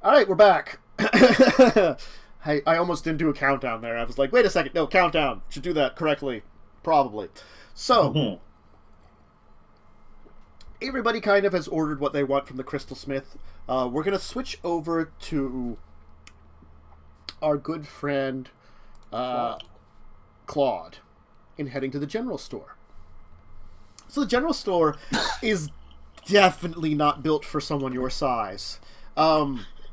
All right, we're back. I almost didn't do a countdown there. I was like, wait a second. No, countdown. Should do that correctly. Probably. So, everybody kind of has ordered what they want from the Crystal Smith. We're going to switch over to our good friend Claude in heading to the general store. So the general store is definitely not built for someone your size.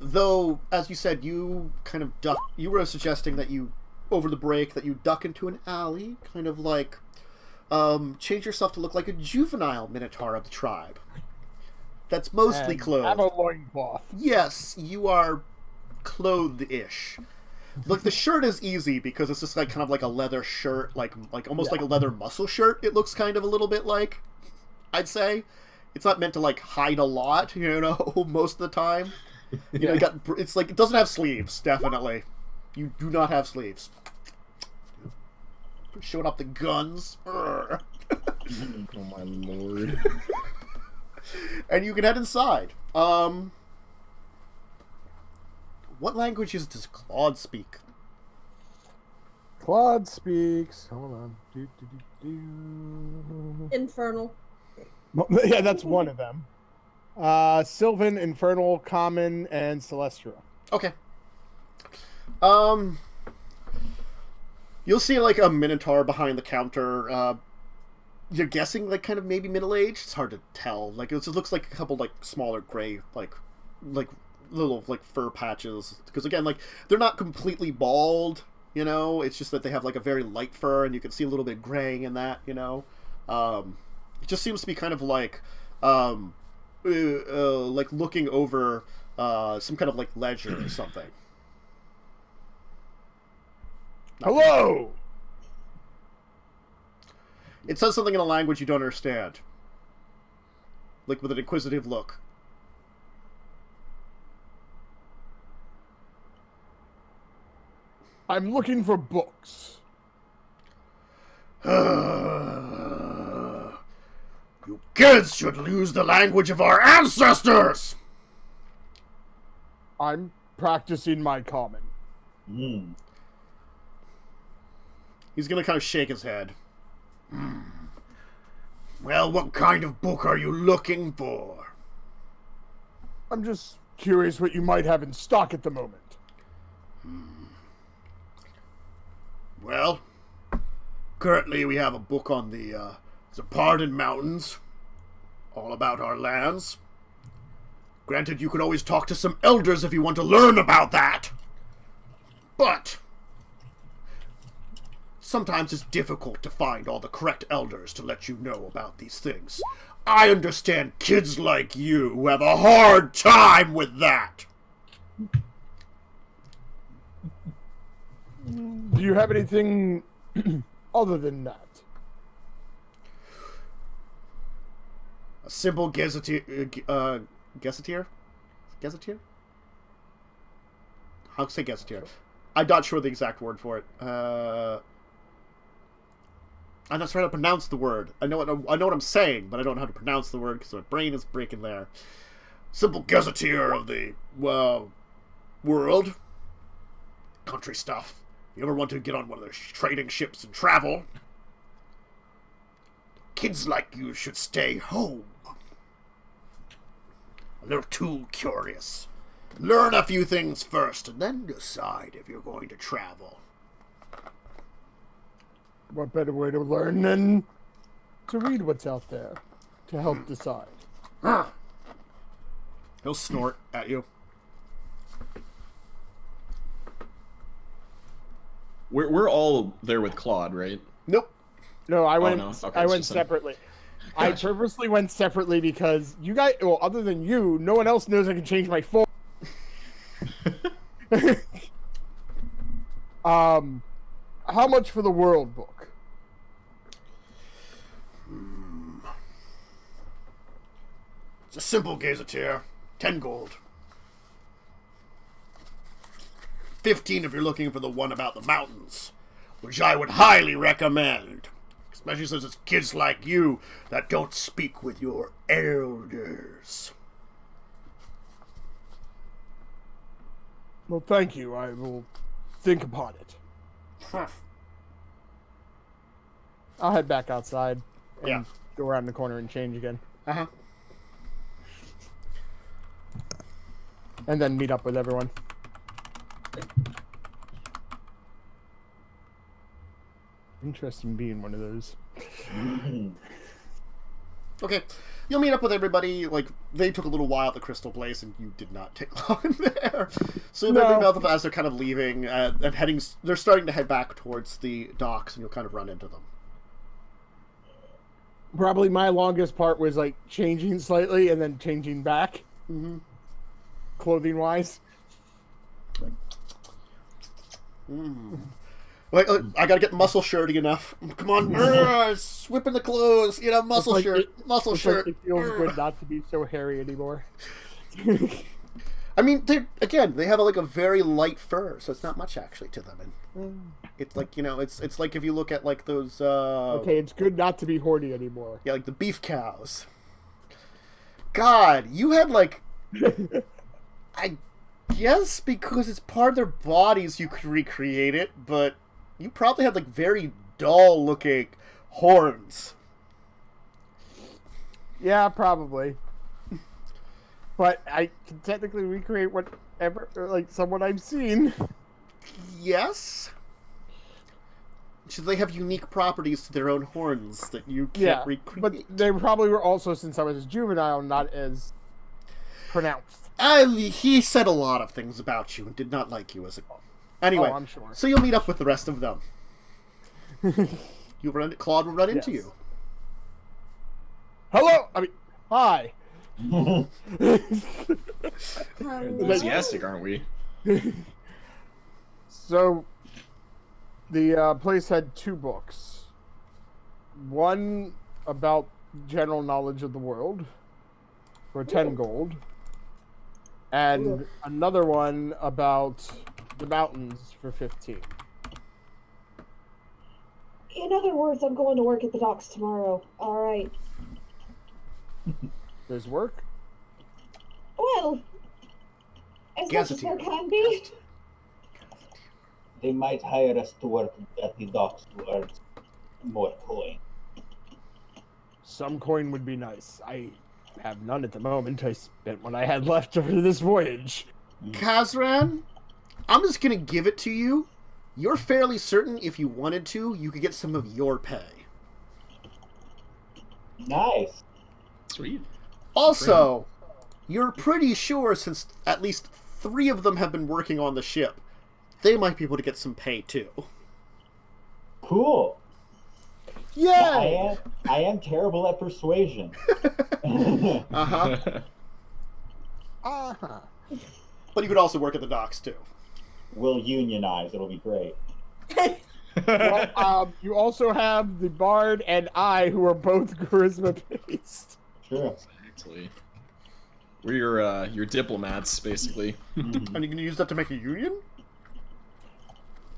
Though, as you said, you kind of you were suggesting that you, over the break, that you duck into an alley, kind of like change yourself to look like a juvenile Minotaur of the tribe. That's mostly clothed. Have a loincloth. Yes, you are clothed-ish. Look, the shirt is easy because it's just like kind of like a leather shirt, like almost like a leather muscle shirt. It looks kind of a little bit like, I'd say. It's not meant to like hide a lot, you know, most of the time. You know, it's like it doesn't have sleeves. Definitely, you do not have sleeves. Showing up the guns. Oh my lord! And you can head inside. What languages does Claude speak? Claude speaks. Hold on. Infernal. Yeah, that's one of them. Sylvan, Infernal, Common, and Celestial. Okay. You'll see like a Minotaur behind the counter. You're guessing like kind of maybe middle-aged. It's hard to tell. Like it looks like a couple like smaller gray like little like fur patches. Because again, like they're not completely bald. You know, it's just that they have like a very light fur, and you can see a little bit of graying in that. You know, it just seems to be kind of like looking over some kind of like ledger or something. Hello! It says something in a language you don't understand. Like with an inquisitive look. I'm looking for books. You kids should lose the language of our ancestors! I'm practicing my common. He's gonna kind of shake his head. Well, what kind of book are you looking for? I'm just curious what you might have in stock at the moment. Well, currently we have a book on the Zerapa Mountains, all about our lands. Granted, you could always talk to some elders if you want to learn about that. But sometimes it's difficult to find all the correct elders to let you know about these things. I understand kids like you who have a hard time with that. Do you have anything other than that? A simple gazetteer? Gazetteer? I'll say gazetteer. I'm not sure the exact word for it. I'm not trying to pronounce the word. I know what I'm saying, but I don't know how to pronounce the word because my brain is breaking there. Simple gazetteer of the, world. Country stuff. You ever want to get on one of those trading ships and travel? Kids like you should stay home. A little too curious. Learn a few things first, and then decide if you're going to travel. What better way to learn than to read what's out there to help decide? He'll snort at you. We're all there with Claude, right? Nope. No, I went. no? Okay, I it's went just separately. Gotcha. I purposely went separately because you guys. Well, other than you, no one else knows I can change my phone. How much for the world book? It's a simple gazetteer. 10 gold. 15 if you're looking for the one about the mountains, which I would highly recommend. Especially since it's kids like you that don't speak with your elders. Well, thank you. I will think upon it. I'll head back outside and Yeah. go around the corner and change again. Uh-huh. And then meet up with everyone. Interesting being one of those. Okay. You'll meet up with everybody. Like, they took a little while at the Crystal Place, and you did not take long there. So you'll meet up as they're kind of leaving and heading. They're starting to head back towards the docks, and you'll kind of run into them. Probably my longest part was like changing slightly and then changing back. Mm-hmm. Clothing wise. Like, I gotta get muscle shirty enough. Come on, whipping the clothes. You know, muscle shirt. Like it feels good not to be so hairy anymore. I mean, they have like a very light fur, so it's not much actually to them. And it's like, you know, it's like if you look at like those. Okay, it's good not to be horny anymore. Yeah, like the beef cows. God, you had like. I guess because it's part of their bodies, you could recreate it, but you probably had like very dull looking horns. Yeah, probably. But I can technically recreate whatever, like someone I've seen. Yes. So they have unique properties to their own horns that you can't recreate. But they probably were also, since I was a juvenile, not as pronounced. He said a lot of things about you and did not like you as a... Anyway, I'm sure. So you'll meet up with the rest of them. Claude will run into you. Hello! I mean, hi! Enthusiastic, aren't we? So, the place had 2 books. One about general knowledge of the world for 10 gold. And another one about the mountains for 15. In other words, I'm going to work at the docks tomorrow. All right. There's work? Well, as much as there can be. They might hire us to work at the docks to earn more coin. Some coin would be nice. I have none at the moment. I spent what I had left over this voyage. Kazran, I'm just going to give it to you. You're fairly certain if you wanted to, you could get some of your pay. Nice. Sweet. Also, you're pretty sure since at least 3 of them have been working on the ship, they might be able to get some pay too. Cool. Yeah. I am terrible at persuasion. Uh-huh. Uh-huh. But you could also work at the docks too. We'll unionize. It'll be great. Well, you also have the Bard and I, who are both charisma based. Sure. Exactly. We're your diplomats, basically. And you can use that to make a union?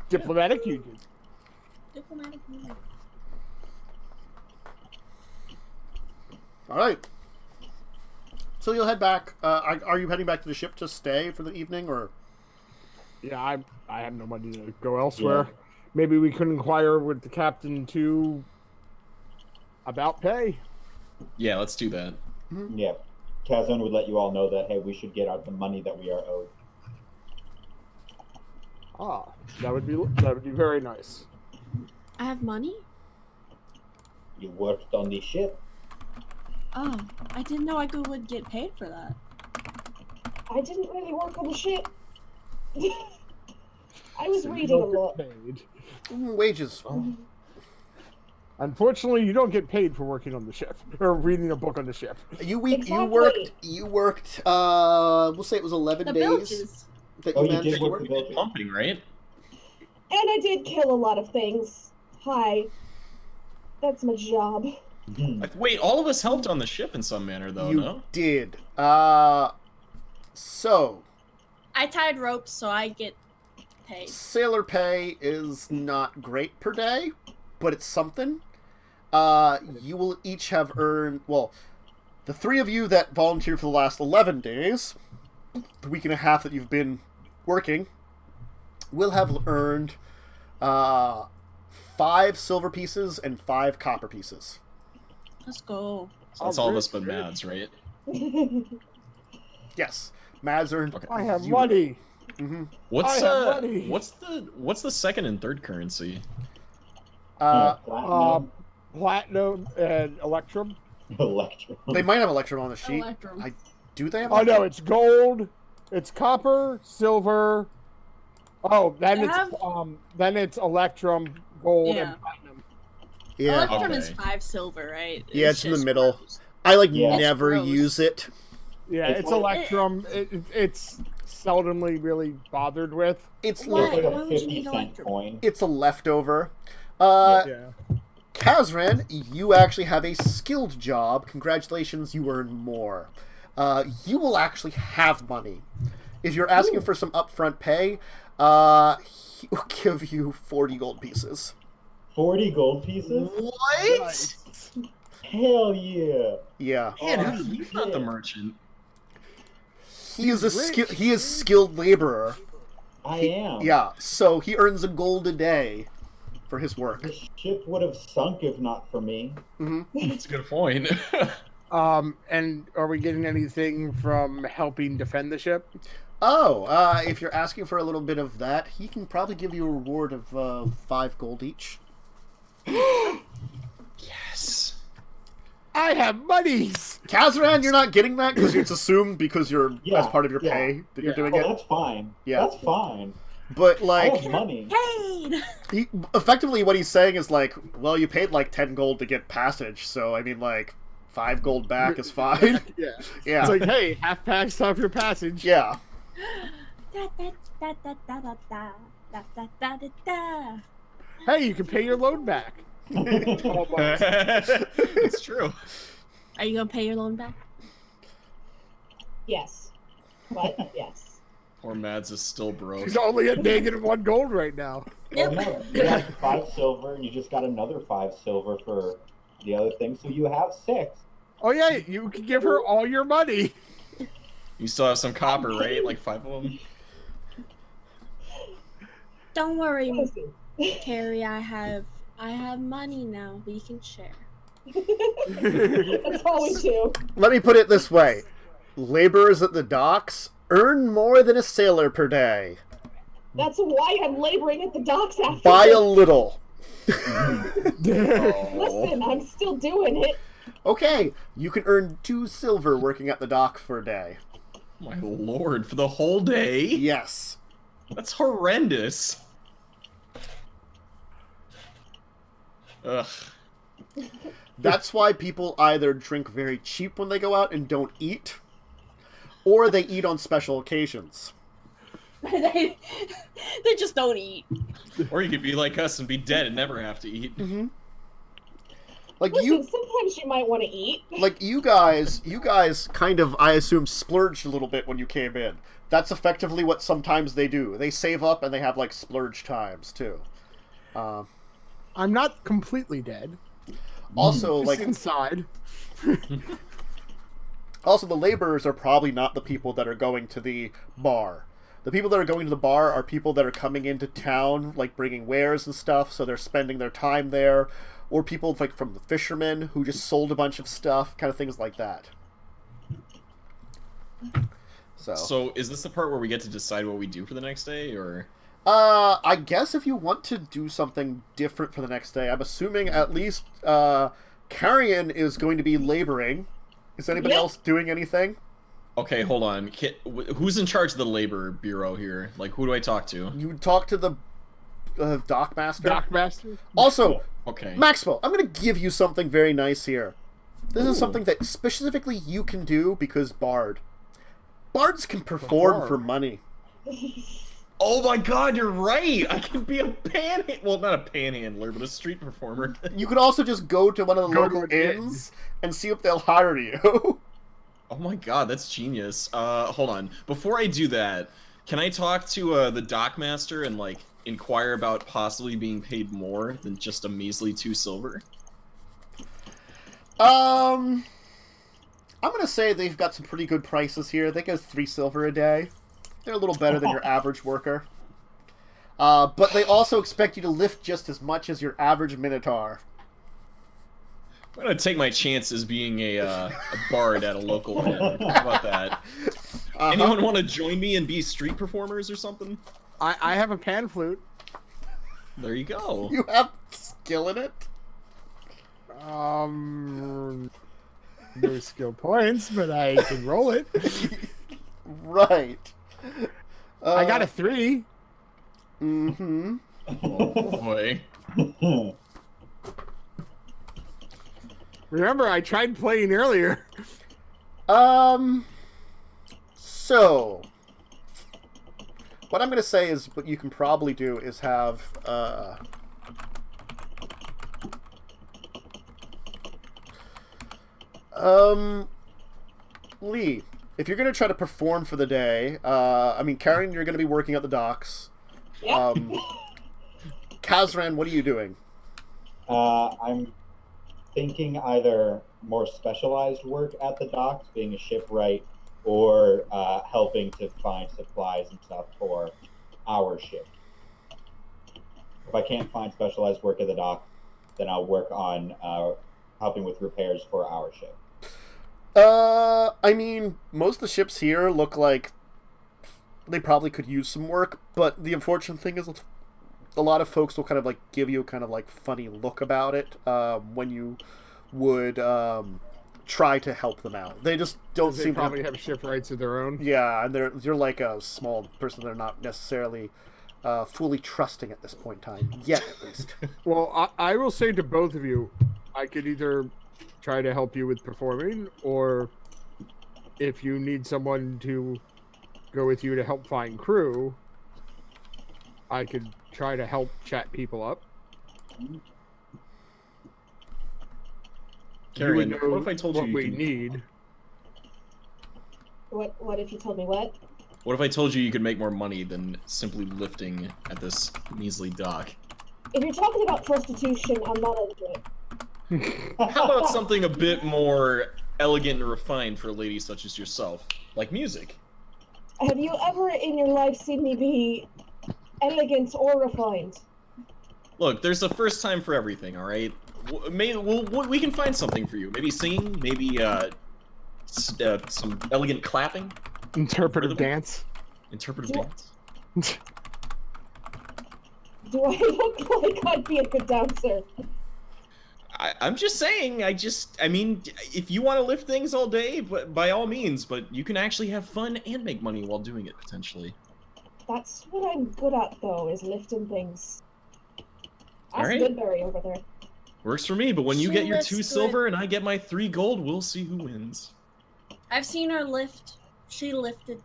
Diplomatic union. Diplomatic union. All right. So you'll head back. Are you heading back to the ship to stay for the evening, or? Yeah, I have no money to go elsewhere. Yeah. Maybe we could inquire with the captain too about pay. Yeah, let's do that. Yeah. Kazan would let you all know that, hey, we should get out the money that we are owed. Ah, that would be very nice. I have money? You worked on the ship. Oh, I didn't know I would get paid for that. I didn't really work on the ship. I was So you reading a don't get lot. paid. Wages. Unfortunately, you don't get paid for working on the ship or reading a book on the ship. Exactly. You worked. We'll say it was 11 The days. bilges. That Oh, you you managed did to work work. the bill. Pumping, right? And I did kill a lot of things. Hi. That's my job. Wait, all of us helped on the ship in some manner, though, You no? did. So I tied ropes, so I get paid. sailor pay is not great per day, but it's something. You will each have earned, well, the 3 of you that volunteered for the last 11 days, the week and a half that you've been working will have earned 5 silver pieces and 5 copper pieces. Let's go. So that's all of us but Mads, right? Yes, Mads earned. Okay. I have 0. money. Mm-hmm. What's I have money. what's the second and third currency? Platinum, Platinum and Electrum. Electrum. They might have Electrum on the sheet. Electrum. Do they have? Oh no, it's gold. It's copper, silver. Oh, then it's Electrum, gold, Yeah. and platinum. Yeah. Electrum is Okay. 5 silver, right? Yeah, it's in the just middle. gross. I Yeah. never It's gross. use it. Yeah, It's it's like- Electrum. It's seldomly really bothered with. It's Why? It's like le- Why a would you 50 need cent Electrum? coin. it's a leftover. Yeah. Kazran, you actually have a skilled job. Congratulations, you earn more. You will actually have money. If you're asking for some upfront pay, he will give you 40 gold pieces. 40 gold pieces? What? Nice. Hell yeah. Yeah. Man, Oh, he's not the shit. merchant. He is rich. he is skilled laborer. I am. Yeah, so he earns a gold a day for his work. The ship would have sunk if not for me. That's a good point. And are we getting anything from helping defend the ship? Oh, if you're asking for a little bit of that, he can probably give you a reward of 5 gold each. Yes. I have monies. Kazran, you're not getting that because it's assumed because you're Yeah, as part of your yeah, pay that you're yeah. doing Oh, it. that's fine. Yeah. That's fine. But I like, have money. Paid! effectively, what he's saying is like, well, you paid like 10 gold to get passage, so I mean, like, 5 gold back is fine. Yeah. Yeah. It's like, hey, half packs off your passage. Yeah. Da, da, da, da, da, da, da, da, da, da, da, da. Hey, you can pay your loan back. Almost. It's true. Are you gonna pay your loan back? Yes. What? Yes. Poor Mads is still broke. She's only at -1 gold right now. Well, no, you have 5 silver, and you just got another 5 silver for the other thing, so you have 6. Oh yeah, you can give her all your money. You still have some copper, right? Like 5 of them. Don't worry, Listen. Carrie. I have money now. We can share. That's all we do. Let me put it this way. Laborers at the docks earn more than a sailor per day. That's why I'm laboring at the docks after By a this. little. Listen, I'm still doing it. Okay, you can earn 2 silver working at the dock for a day. My lord, for the whole day? Yes. That's horrendous. Ugh. That's why people either drink very cheap when they go out and don't eat, or they eat on special occasions. they just don't eat. Or you could be like us and be dead and never have to eat. Like Listen, sometimes you might want to eat. you guys kind of, I assume, splurged a little bit when you came in. That's effectively what sometimes they do. They save up and they have like splurge times too. I'm not completely dead. Also, Just like, inside. also the laborers are probably not the people that are going to the bar. The people that are going to the bar are people that are coming into town, like bringing wares and stuff, so they're spending their time there. Or people like from the fishermen who just sold a bunch of stuff, kind of things like that. So is this the part where we get to decide what we do for the next day, or? I guess if you want to do something different for the next day, I'm assuming at least Carrion is going to be laboring. Is anybody Yep. else doing anything? Okay, hold on. Who's in charge of the labor bureau here? Like, who do I talk to? You talk to the dockmaster. Dockmaster? Also, Okay. Maxwell, I'm going to give you something very nice here. This is something that specifically you can do because Bards can perform Bard. for money. Oh my god, you're right! I can be a well, not a panhandler, but a street performer. You could also just go to one of the Go to local an inn. inns and see if they'll hire you. Oh my god, that's genius. Hold on. Before I do that, can I talk to the dockmaster and, like, inquire about possibly being paid more than just a measly 2 silver? I'm gonna say they've got some pretty good prices here. They go 3 silver a day. They're a little better than your average worker. But they also expect you to lift just as much as your average Minotaur. I'm gonna take my chances being a bard at a local inn. How about that? Anyone want to join me and be street performers or something? I have a pan flute. There you go. You have skill in it? No skill points, but I can roll it. Right. I got a 3. Mm-hmm. Oh boy. Remember, I tried playing earlier. So, what I'm going to say is what you can probably do is have, Lee, if you're going to try to perform for the day, I mean, Karen, you're going to be working at the docks. Yep. Kazran, what are you doing? I'm thinking either more specialized work at the docks, being a shipwright, or helping to find supplies and stuff for our ship. If I can't find specialized work at the dock, then I'll work on helping with repairs for our ship. I mean, most of the ships here look like they probably could use some work, but the unfortunate thing is a lot of folks will kind of like give you a kind of like funny look about it when you would try to help them out. They just don't They seem probably to have shipwrights of their own. Yeah, and you're like a small person. They're not necessarily fully trusting at this point in time yet, at least. Well, I will say to both of you, I could either try to help you with performing, or if you need someone to go with you to help find crew, I could try to help chat people up. Karen, you would know what if I told you what you we could... need? What if you told me what? What if I told you you could make more money than simply lifting at this measly dock? If you're talking about prostitution, I'm not into it. How about something a bit more elegant and refined for a lady such as yourself, like music? Have you ever in your life seen me be elegant or refined? Look, there's a first time for everything, all right? We can find something for you. Maybe singing, maybe some elegant clapping. Interpretive dance. Interpretive Do- dance. Do I look like I'd be a good dancer? I'm just saying, I mean, if you want to lift things all day, but by all means, but you can actually have fun and make money while doing it, potentially. That's what I'm good at, though, is lifting things. Ask Alright. Goodberry over there. Works for me, but when you She get your lifts 2 good. silver and I get my 3 gold, we'll see who wins. I've seen her lift. She lifted.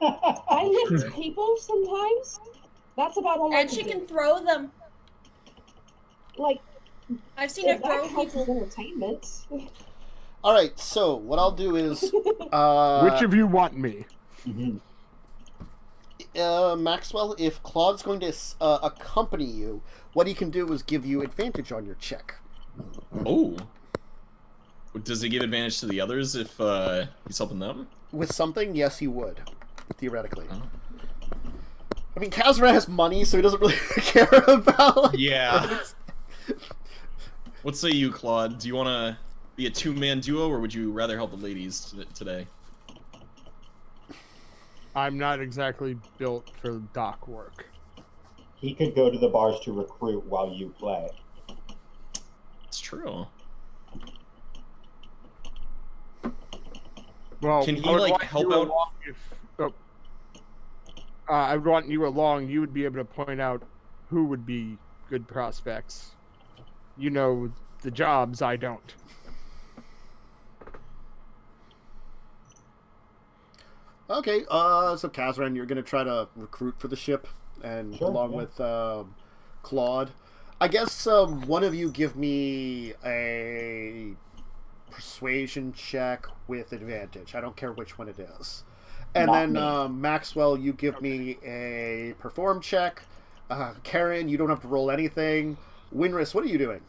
I lift people sometimes. That's about all I And she do. can throw them. Like, I've seen her if throw that counts as people. entertainment. All right, so what I'll do is, Which of you want me? Maxwell, if Claude's going to accompany you, what he can do is give you advantage on your check. Oh. Does it give advantage to the others if he's helping them? With something, yes, he would, theoretically. Oh. I mean, Kazran has money, so he doesn't really care about. Like, Yeah. What say you, Claude? Do you want to be a 2-man duo, or would you rather help the ladies today? I'm not exactly built for dock work. He could go to the bars to recruit while you play. It's true. Well, Can he, I would like, want help you out- along I would want you along. You would be able to point out who would be good prospects. You know the jobs, I don't. Okay, so Kazran, you're going to try to recruit for the ship, and Sure, along yeah. with Claude. I guess one of you give me a persuasion check with advantage. I don't care which one it is. And Not then me. Maxwell, you give me a perform check. Karen, you don't have to roll anything. Winris, what are you doing?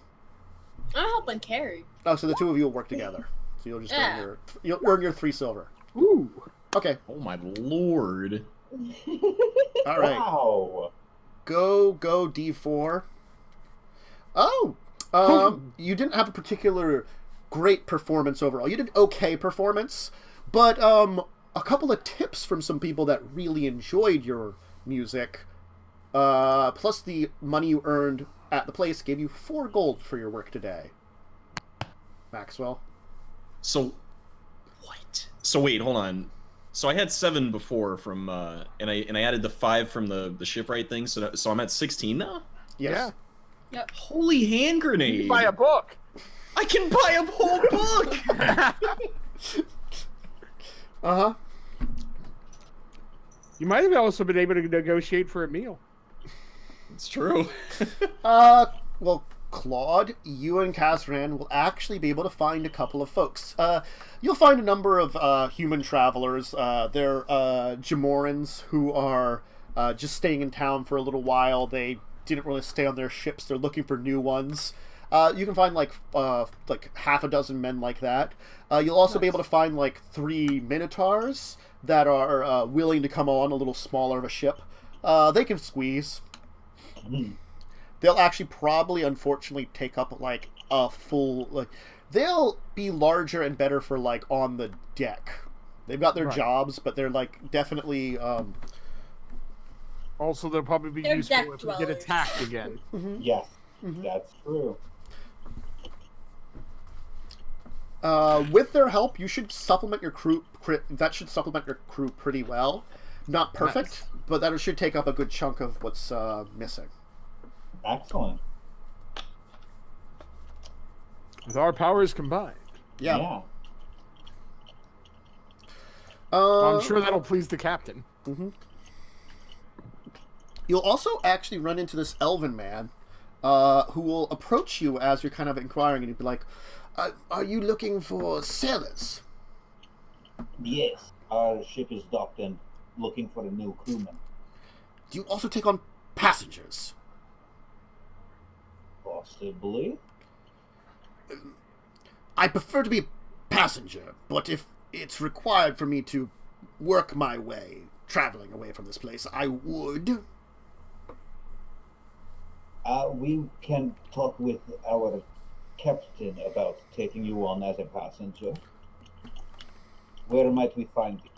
I'm helping carry. Oh, so the two of you will work together. So you'll just Yeah. you'll earn your 3 silver. Ooh. Okay. Oh my lord. All right. Wow. Go D4. Oh, you didn't have a particular great performance overall. You did okay performance, but a couple of tips from some people that really enjoyed your music, plus the money you earned at the place gave you 4 gold for your work today. Maxwell. So, what? So wait, hold on. So I had 7 before from, and I added the 5 from the shipwright thing. So I'm at 16 now. Yes. Yeah. Holy hand grenade! You can buy a book. I can buy a whole book. Uh-huh. You might have also been able to negotiate for a meal. It's true. Well, Claude, you and Kazran will actually be able to find a couple of folks. You'll find a number of human travelers. They're Jamorans who are just staying in town for a little while. They didn't really stay on their ships. They're looking for new ones. You can find like half a dozen men like that. You'll also be able to find like 3 Minotaurs that are willing to come on a little smaller of a ship. They can squeeze. They'll actually probably, unfortunately, take up like a full. Like, they'll be larger and better for like on the deck. They've got their jobs, but they're like definitely. Also, they'll probably be They're useful deck if we get dwellers. attacked again. Yes, that's true. With their help, you should supplement your crew. That should supplement your crew pretty well. Not perfect, but that should take up a good chunk of what's missing. Excellent. With our powers combined. Yeah. I'm sure that'll please the captain. You'll also actually run into this elven man who will approach you as you're kind of inquiring, and he'll be like, are you looking for sailors? Yes, our ship is docked and looking for a new crewman. Do you also take on passengers? Possibly. I prefer to be a passenger, but if it's required for me to work my way, traveling away from this place, I would. We can talk with our captain about taking you on as a passenger. Where might we find you?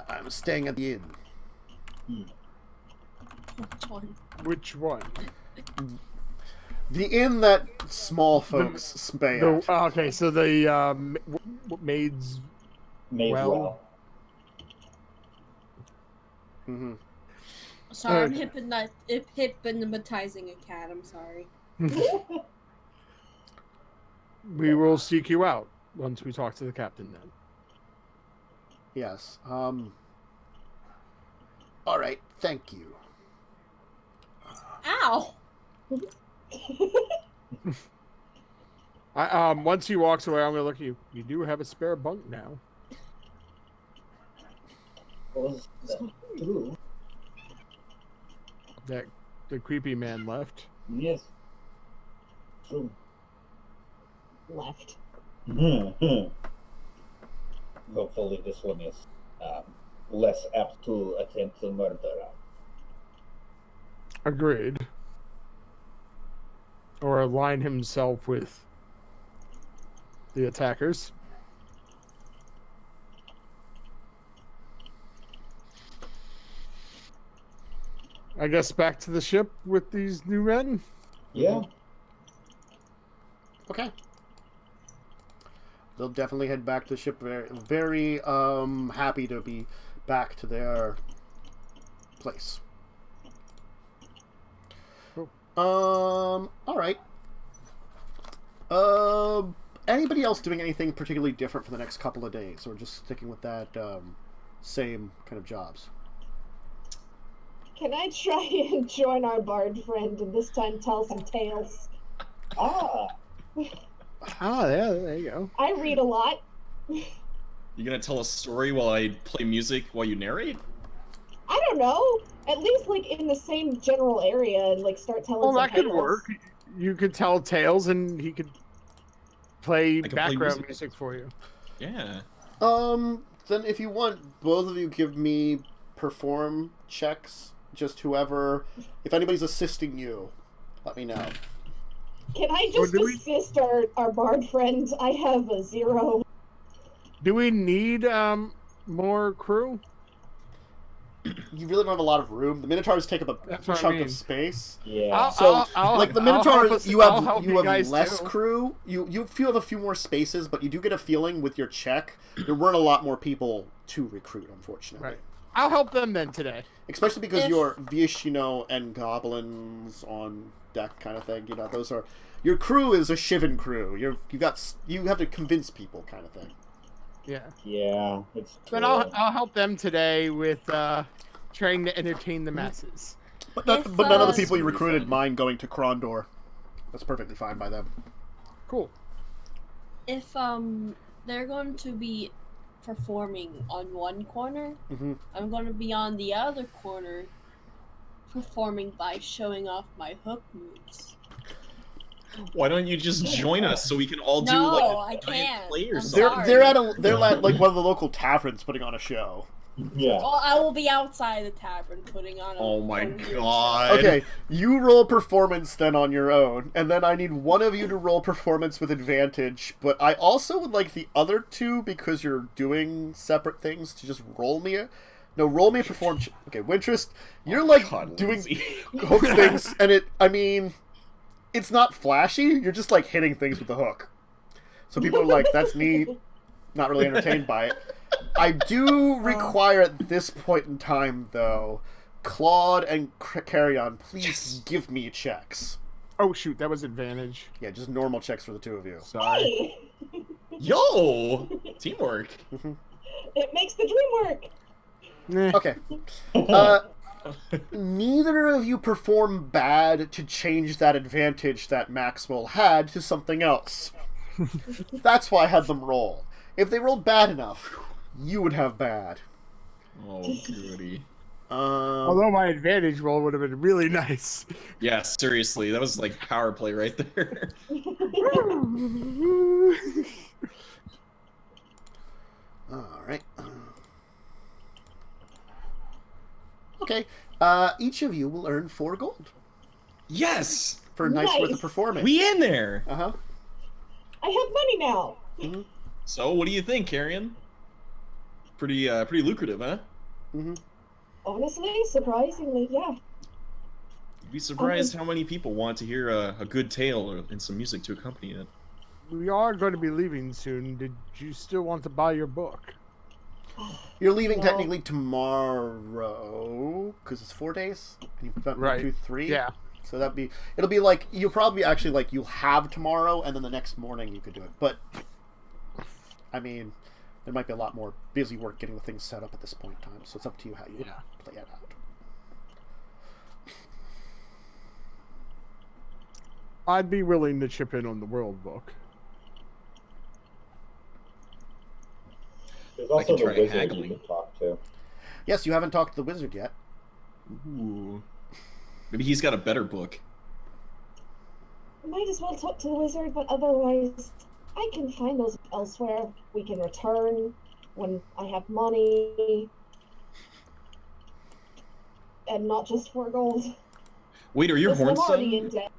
I'm staying at the inn. Which one? The inn that small folks stay at. Okay, so the maids. Madewell. Sorry, Okay. I'm hypnotizing a cat. I'm sorry. We will seek you out once we talk to the captain then. Yes. All right. Thank you. Ow! Once he walks away, I'm gonna look at you. You do have a spare bunk now. Was that true? That the creepy man left. Yes. True. Left. Hopefully this one is less apt to attempt to murder. Agreed. Or align himself with the attackers. I guess back to the ship with these new men. Yeah. Okay. They'll definitely head back to the ship. Very, very happy to be back to their place. Cool. All right. Anybody else doing anything particularly different for the next couple of days, or just sticking with that same kind of jobs? Can I try and join our bard friend and this time tell some tales? Ah. Ah, yeah, there you go. I read a lot. You gonna tell a story while I play music while you narrate? I don't know. At least like in the same general area and like start telling Well, some that could tales. work. You could tell tales, and he could play I could play background music. music for you. Yeah. Then if you want, both of you give me perform checks. Just whoever... If anybody's assisting you, let me know. Can I just assist our bard friends? I have a 0. Do we need more crew? You really don't have a lot of room. The Minotaurs take up a chunk of space. Yeah. Like the Minotaurs, you have guys less too. crew. You feel have a few more spaces, but you do get a feeling with your check there weren't a lot more people to recruit, unfortunately. Right. I'll help them then today. Especially because you're Vish, and goblins on deck kind of thing. Those are your crew is a Shivan crew. You have to convince people kind of thing. Yeah. Yeah, it's true. But I'll help them today with trying to entertain the masses. But none of the people you recruited mind going to Krondor. That's perfectly fine by them. Cool. If they're going to be performing on one corner, I'm going to be on the other corner performing by showing off my hook moves. Why don't you just join us so we can all do No, like a I can't. play or I'm something? sorry. They're at like one of the local taverns putting on a show. Yeah. Well, I will be outside the tavern putting on a Oh my weird show. god. Okay, you roll performance then on your own, and then I need one of you to roll performance with advantage, but I also would like the other two, because you're doing separate things, to just roll me a... No, roll me a perform... Okay, Winterest, you're God, doing Lindsay. hook things, and it's not flashy, you're just hitting things with the hook. So people are like, that's neat, not really entertained by it. I do require at this point in time, though, Claude and Carrion, please give me checks. Oh shoot, that was advantage. Yeah, just normal checks for the two of you. Sorry. Hey! Yo! Teamwork. It makes the dream work. Nah. Okay. Neither of you perform bad to change that advantage that Maxwell had to something else. That's why I had them roll. If they rolled bad enough, you would have bad. Oh, goody. Although my advantage roll would have been really nice. Yeah, seriously, that was like power play right there. Alright. Okay. Each of you will earn 4 gold Yes! for a night's worth of Nice. performance. We in there! Uh-huh. I have money now. So, what do you think, Carrion? Pretty lucrative, huh? Honestly, surprisingly, yeah. You'd be surprised how many people want to hear a good tale and some music to accompany it. We are going to be leaving soon. Did you still want to buy your book? You're leaving Well- technically tomorrow, because it's 4 days, and you've got Right. 2, 3. Yeah. So it'll be like, you'll probably actually, you'll have tomorrow, and then the next morning you could do it. But, there might be a lot more busy work getting the things set up at this point in time, so it's up to you how you play it out. I'd be willing to chip in on the world book. There's I also can the try wizard haggling. you can talk to. Yes, you haven't talked to the wizard yet. Ooh. Maybe he's got a better book. Might as well talk to the wizard, but otherwise, I can find those elsewhere. We can return when I have money. And not just 4 gold. Wait, are your Listen, I'm horns already done? in debt.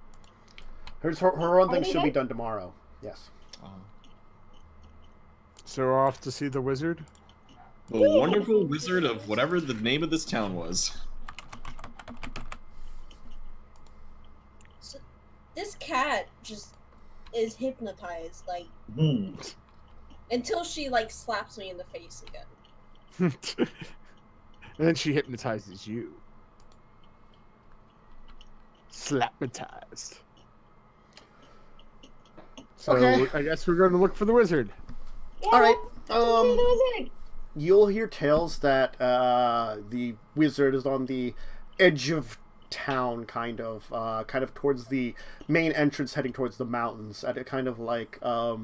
Her own Are things they should be done? done tomorrow. Yes. So we're off to see the wizard? The wonderful wizard of whatever the name of this town was. So, this cat just is hypnotized, until she slaps me in the face again. And then she hypnotizes you. Slapmatized. So Okay. I guess we're going to look for the wizard. Yeah, All right. let's see the wizard. You'll hear tales that the wizard is on the edge of town, kind of towards the main entrance, heading towards the mountains, at a kind of like a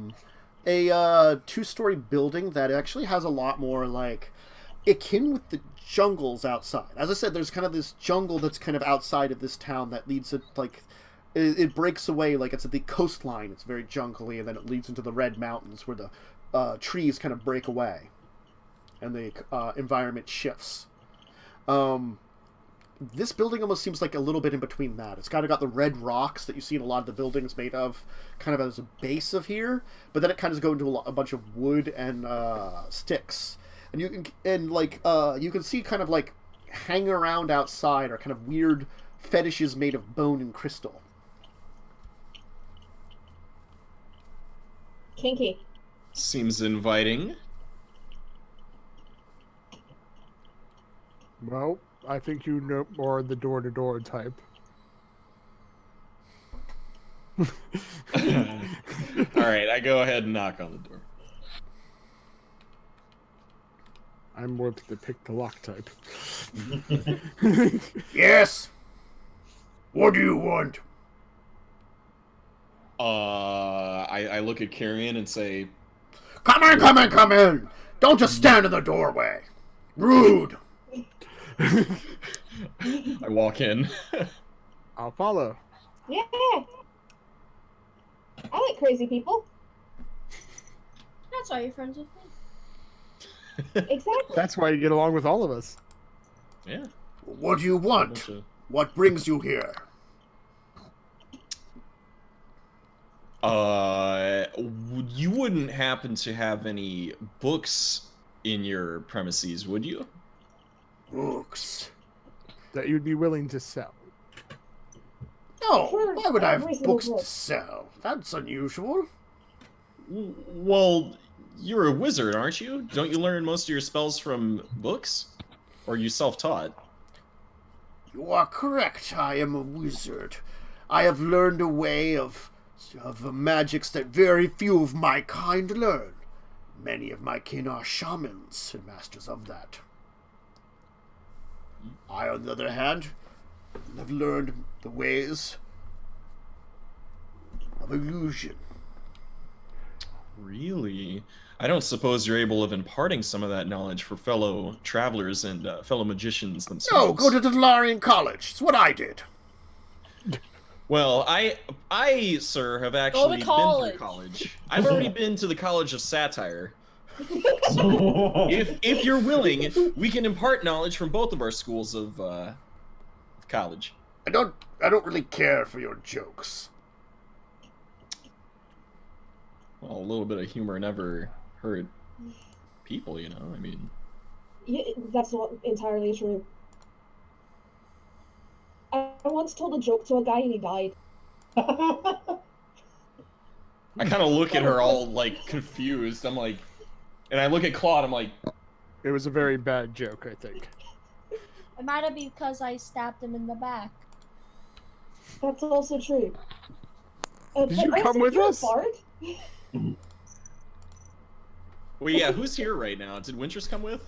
2-story building that actually has a lot more akin with the jungles outside. As I said, there's kind of this jungle that's kind of outside of this town that leads it it breaks away, it's at the coastline. It's very jungly, and then it leads into the Red Mountains where the trees kind of break away. and the environment shifts. This building almost seems like a little bit in between that. It's kind of got the red rocks that you see in a lot of the buildings made of, kind of as a base of here, but then it kind of goes into a bunch of wood and sticks, and you can see kind of like hanging around outside are kind of weird fetishes made of bone and crystal. Kinky. Seems inviting. Well, I think you know more the door-to-door type. Alright, I go ahead and knock on the door. I'm more the pick-the-lock type. Yes. What do you want? I look at Carrion and say, Come in, come in, come in! Don't just stand in the doorway. Rude. I walk in. I'll follow. Yeah. I like crazy people. That's why you're friends with me. Exactly. That's why you get along with all of us. Yeah. What do you want? What brings you here? You wouldn't happen to have any books in your premises, would you? Books. That you'd be willing to sell. No, For why would I have reasonable books to price. sell? That's unusual. Well, you're a wizard, aren't you? Don't you learn most of your spells from books? Or are you self-taught? You are correct. I am a wizard. I have learned a way of magics that very few of my kind learn. Many of my kin are shamans and masters of that. I, on the other hand, have learned the ways of illusion. Really? I don't suppose you're able of imparting some of that knowledge for fellow travelers and fellow magicians themselves. No, go to the Dalarian College. It's what I did. Well, I, sir, have actually been through college. I've already been to the College of Satire. So, if you're willing, we can impart knowledge from both of our schools of college. I don't really care for your jokes. Well, a little bit of humor never hurt people, you know? I mean... Yeah, that's not entirely true. I once told a joke to a guy and he died. I kind of look at her all, like, confused. I'm like... And I look at Claude, I'm like... It was a very bad joke, I think. It might have been because I stabbed him in the back. That's also true. Did you come with you're a us? bard? Well, yeah, who's here right now? Did Winters come with?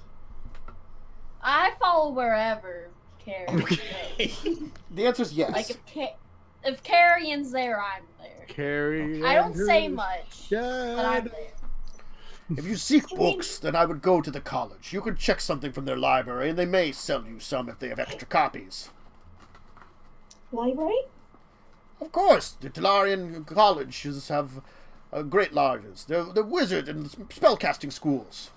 I follow wherever Carrion Okay. goes. The answer is yes. Like if Carrion's there, I'm there. Carry. I don't say much, but I'm God. there. If you seek books, then I would go to the college. You could check something from their library, and they may sell you some if they have extra copies. Library? Of course, the Dalarian colleges have great lodges. They're wizard and spellcasting schools.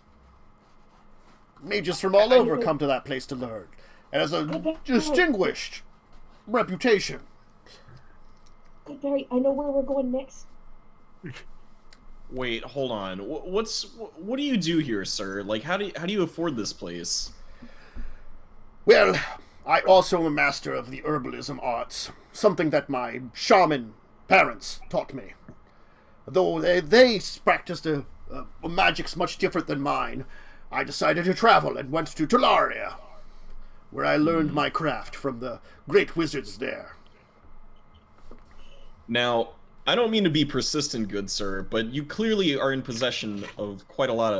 Mages from all over come to that place to learn. It has a distinguished reputation. Good, Barry, I know where we're going next. Wait, hold on. What do you do here, sir? Like, how do you afford this place? Well, I also am a master of the herbalism arts, something that my shaman parents taught me. Though they practiced a magics much different than mine, I decided to travel and went to Dominaria, where I learned my craft from the great wizards there. Now, I don't mean to be persistent, good sir, but you clearly are in possession of quite a lot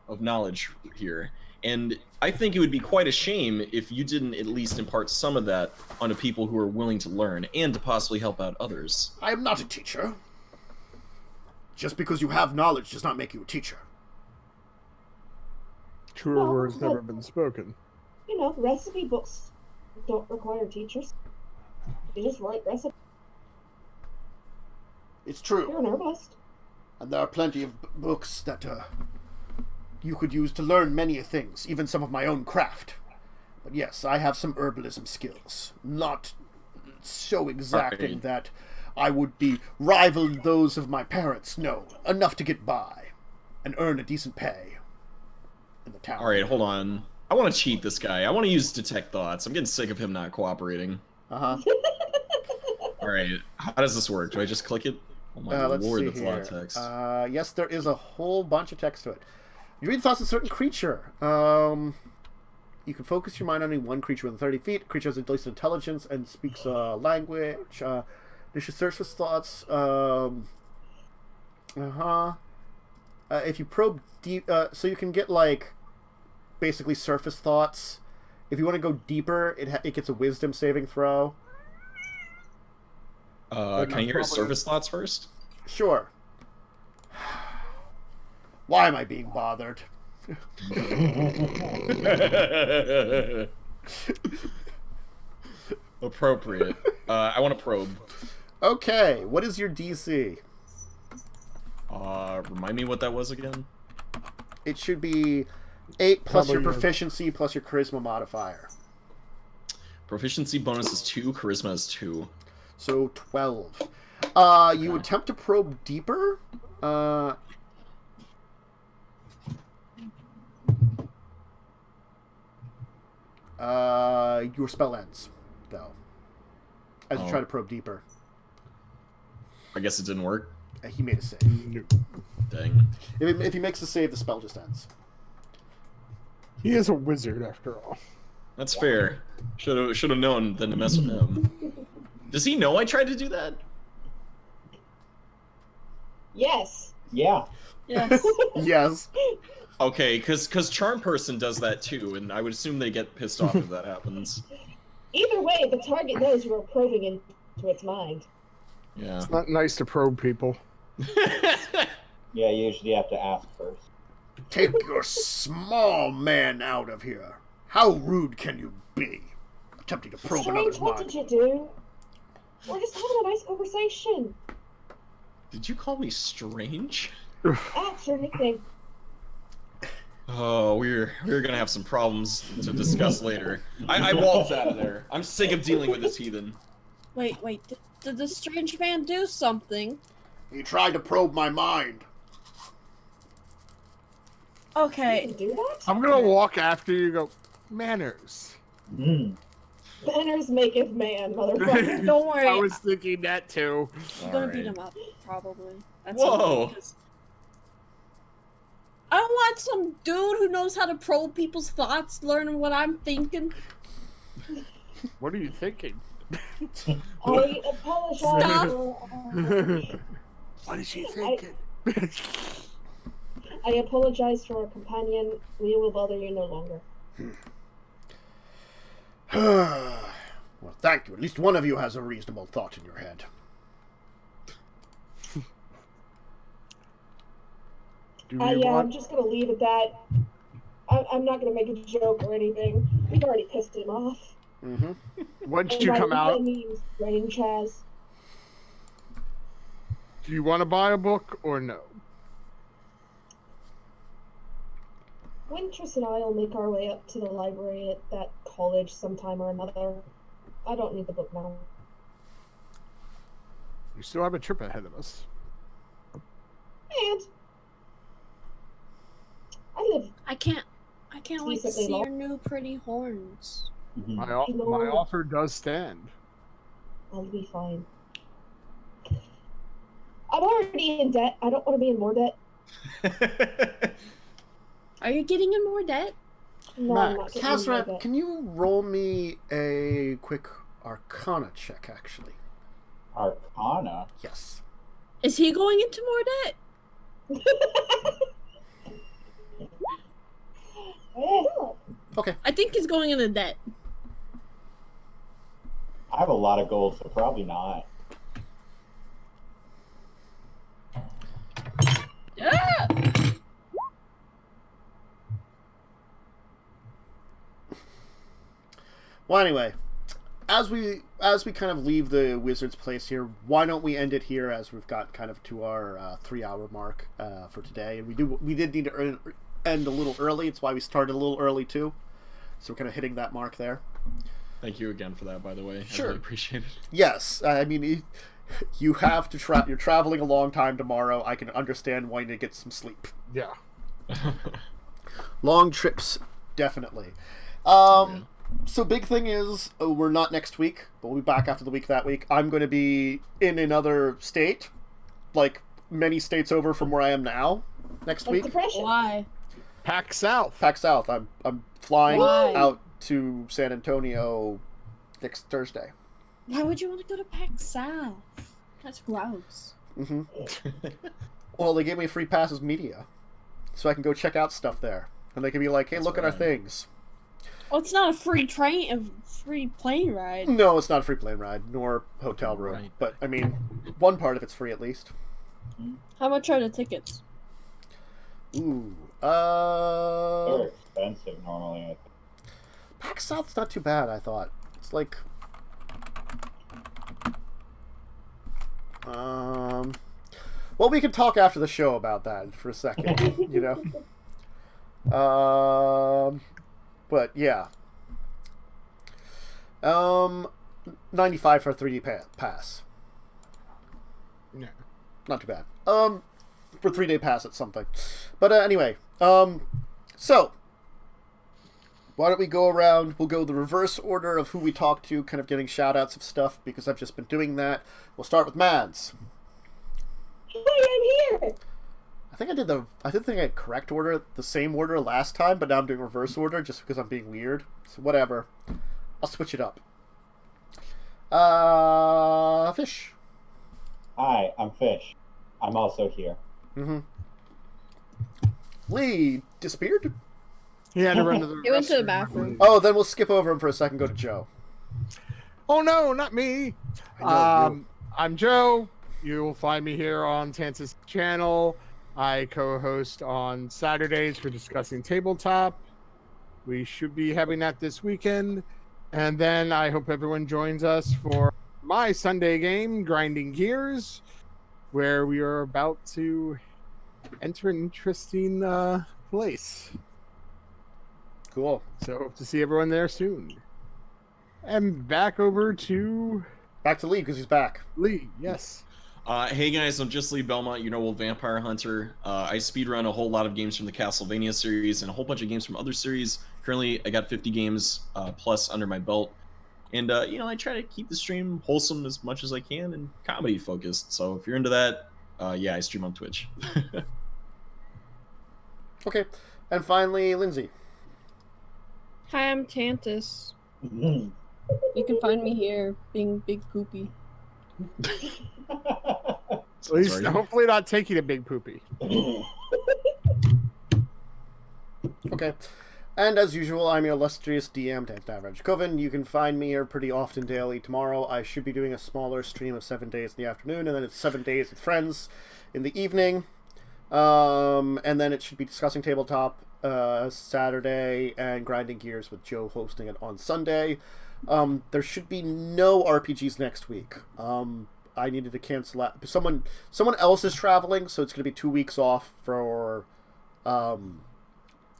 of knowledge here. And I think it would be quite a shame if you didn't at least impart some of that onto people who are willing to learn and to possibly help out others. I am not a teacher. Just because you have knowledge does not make you a teacher. Truer Well, words but- never been spoken. You know, recipe books don't require teachers. You just write recipes. It's true. You're an herbalist. And there are plenty of books that you could use to learn many things, even some of my own craft. But yes, I have some herbalism skills. Not so exacting that I would be rivaling those of my parents. No, enough to get by and earn a decent pay in the town. Alright, hold on. I want to cheat this guy. I want to use detect thoughts. I'm getting sick of him not cooperating. Uh-huh. Alright, how does this work? Do I just click it? Oh my Let's lord, see that's a lot of here. text. Yes, there is a whole bunch of text to it. You read thoughts of a certain creature. You can focus your mind on only one creature within 30 feet. Creature has a decent intelligence and speaks a language. They should search for thoughts. If you probe deep, so you can get like basically surface thoughts. If you want to go deeper, it gets a wisdom saving throw. Can I hear his surface thoughts first? Sure. Why am I being bothered? Appropriate. I want to probe. Okay, what is your DC? Remind me what that was again? It should be 8 plus your Probably proficiency plus your charisma modifier. Proficiency bonus is 2, charisma is 2. So 12. You attempt to probe deeper. Your spell ends, though, as you try to probe deeper. I guess it didn't work. He made a save. Dang. If he makes a save, the spell just ends. He is a wizard, after all. That's fair. Should have known than to mess with him. Does he know I tried to do that? Yes. Yeah. Yes. Yes. Okay, because Charm Person does that too, and I would assume they get pissed off if that happens. Either way, the target knows you are probing into its mind. Yeah. It's not nice to probe people. Yeah, you usually have to ask first. Take your small man out of here. How rude can you be? Attempting to probe Strange, another's what mind. did you do? We're just having a nice conversation. Did you call me strange? Sure thing. Oh, we're gonna have some problems to discuss later. I waltz out of there. I'm sick of dealing with this heathen. Wait. Did the strange man do something? He tried to probe my mind. You Okay. can do that? I'm gonna walk after you and go, manners. Mm. Manners maketh man, motherfucker. Don't worry. I was thinking that too. I'm gonna beat Alright. him up, probably. At Whoa. some point, 'cause I don't want some dude who knows how to probe people's thoughts learning what I'm thinking. What are you thinking? I apologize. Stop. What is she thinking? I apologize to our companion. We will bother you no longer. Well, thank you. At least one of you has a reasonable thought in your head. Do Yeah, you I'm want? just gonna leave it that. I'm not gonna make a joke or anything. We've already pissed him off. Mm-hmm. Once And you by come no out, means strange Chaz. do you want to buy a book or no? Wintress and I will make our way up to the library at that college sometime or another. I don't need the book now. We still have a trip ahead of us. And I live. I can't wait to Decently see long. your new pretty horns. Mhm. My offer does stand. I'll be fine. I'm already in debt. I don't want to be in more debt. Are you getting in more debt? No, I'm not getting in more Kazrat, debt. can you roll me a quick Arcana check, actually? Arcana. Yes. Is he going into more debt? Okay. I think he's going into debt. I have a lot of gold, so probably not. Ah! Well, anyway, as we kind of leave the wizard's place here, why don't we end it here, as we've got kind of to our 3-hour mark for today, and we did need to end a little early. It's why we started a little early, too. So we're kind of hitting that mark there. Thank you again for that, by the way. Sure. I really appreciate it. Yes, I mean, you have to you're traveling a long time tomorrow. I can understand wanting to get some sleep. Yeah. Long trips, definitely. So big thing is, we're not next week, but we'll be back after the week that week. I'm going to be in another state, like many states over from where I am now, next week. Depression. Why? Pack South. Pack South. I'm flying Why? out to San Antonio next Thursday. Why would you want to go to PAX South? That's gross. Mm-hmm. Well, they gave me free passes media, so I can go check out stuff there, and they can be like, "Hey, look at our things." Oh, it's not a free plane ride. No, it's not a free plane ride, nor hotel room. Right. But I mean, one part of it's free at least. How much are the tickets? Ooh, They're expensive normally. I think. PAX South's not too bad. I thought it's like, well, we can talk after the show about that for a second, you know. But yeah, 95 for a 3D pass. Yeah. Not too bad. For 3-day pass, it's something. But anyway, so why don't we go around? We'll go the reverse order of who we talked to, kind of getting shout outs of stuff because I've just been doing that. We'll start with Mads. Hi, I'm here. I think I did think I had correct order, the same order last time, but now I'm doing reverse order just because I'm being weird. So whatever. I'll switch it up. Fish. Hi, I'm Fish. I'm also here. Mm-hmm. Lee disappeared? He had to run to the He went to the restroom. bathroom. Oh, then we'll skip over him for a second, go to Joe. Oh no, not me. I know, I'm Joe. You will find me here on Tansis channel. I co-host on Saturdays for discussing tabletop. We should be having that this weekend. And then I hope everyone joins us for my Sunday game, Grinding Gears, where we are about to enter an interesting place. Cool. So hope to see everyone there soon. And back over to Back to Lee because he's back. Lee. Yes. Hey guys, I'm just Lee Belmont, your noble vampire hunter. I speedrun a whole lot of games from the Castlevania series and a whole bunch of games from other series. Currently, I got 50 games plus under my belt. And, you know, I try to keep the stream wholesome as much as I can and comedy focused. So if you're into that, yeah, I stream on Twitch. Okay. And finally, Lindsay. Hi, I'm Tantus. Mhm. You can find me here, being big poopy. At least, Sorry. hopefully not taking a big poopy. Okay. And as usual, I'm your illustrious DM, Dracovin. You can find me here pretty often daily. Tomorrow, I should be doing a smaller stream of 7 days in the afternoon, and then it's 7 days with friends in the evening. And then it should be discussing tabletop Saturday and grinding gears with Joe hosting it on Sunday. There should be no RPGs next week. I needed to cancel out. Someone else is traveling, so it's going to be 2 weeks off for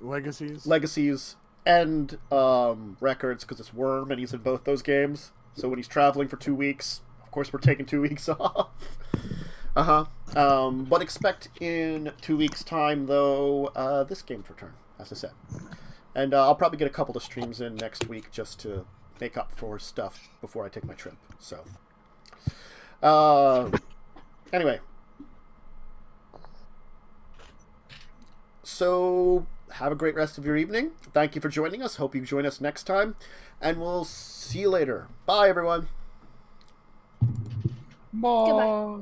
Legacies and Records because it's Worm and he's in both those games. So when he's traveling for 2 weeks, of course we're taking 2 weeks off. But expect in 2 weeks' time, though, this game's return, as I said. And I'll probably get a couple of streams in next week just to make up for stuff before I take my trip. So, anyway. So, have a great rest of your evening. Thank you for joining us. Hope you join us next time. And we'll see you later. Bye, everyone. Bye. Goodbye.